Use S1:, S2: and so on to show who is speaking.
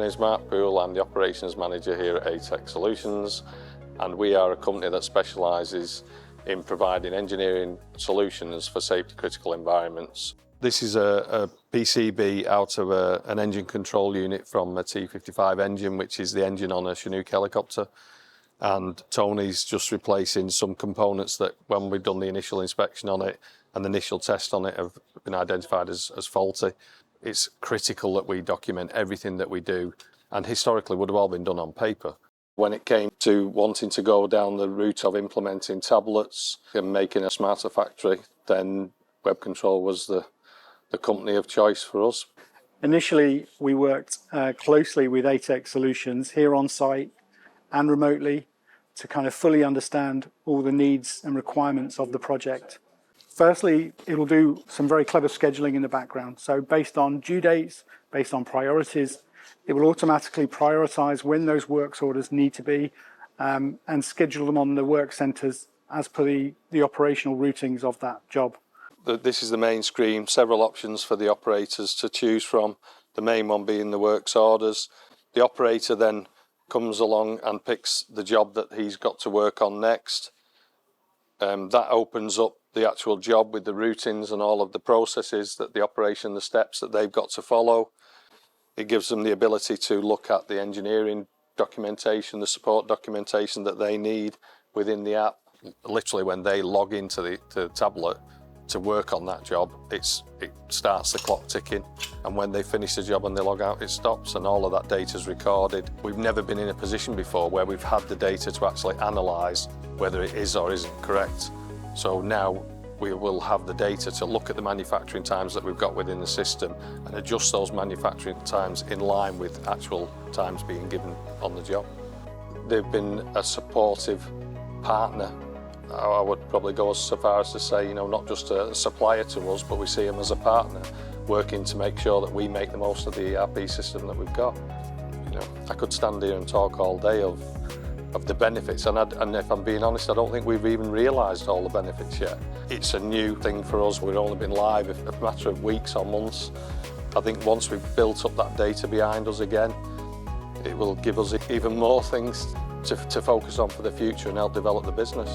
S1: name's Mark Poole. I'm the Operations Manager here at ATEC Solutions, and we are a company that specialises in providing engineering solutions for safety critical environments. This is a PCB out of an engine control unit from a T-55 engine, which is the engine on a Chinook helicopter. And Tony's just replacing some components that, when we've done the initial inspection on it and the initial test on it, have been identified as faulty. It's critical that we document everything that we do, and historically would have all been done on paper. When it came to wanting to go down the route of implementing tablets and making a smarter factory, then Web Control was the company of choice for us.
S2: Initially, we worked closely with ATEC Solutions here on site and remotely to kind of fully understand all the needs and requirements of the project. Firstly, it will do some very clever scheduling in the background. So based on due dates, based on priorities, it will automatically prioritise when those works orders need to be and schedule them on the work centres as per the operational routings of that job.
S1: This is the main screen, several options for the operators to choose from, the main one being the works orders. The operator then comes along and picks the job that he's got to work on next. That opens up the actual job with the routines and all of the processes that the operation, the steps that they've got to follow. It gives them the ability to look at the engineering documentation, the support documentation that they need within the app. Literally, when they log into the tablet to work on that job, it starts the clock ticking, and when they finish the job and they log out, it stops, and all of that data is recorded. We've never been in a position before where we've had the data to actually analyse whether it is or isn't correct. So now we will have the data to look at the manufacturing times that we've got within the system and adjust those manufacturing times in line with actual times being given on the job. They've been a supportive partner. I would probably go so far as to say, not just a supplier to us, but we see them as a partner, working to make sure that we make the most of the ERP system that we've got. I could stand here and talk all day of the benefits, and if I'm being honest, I don't think we've even realised all the benefits yet. It's a new thing for us. We've only been live a matter of weeks or months. I think once we've built up that data behind us again, it will give us even more things to focus on for the future and help develop the business.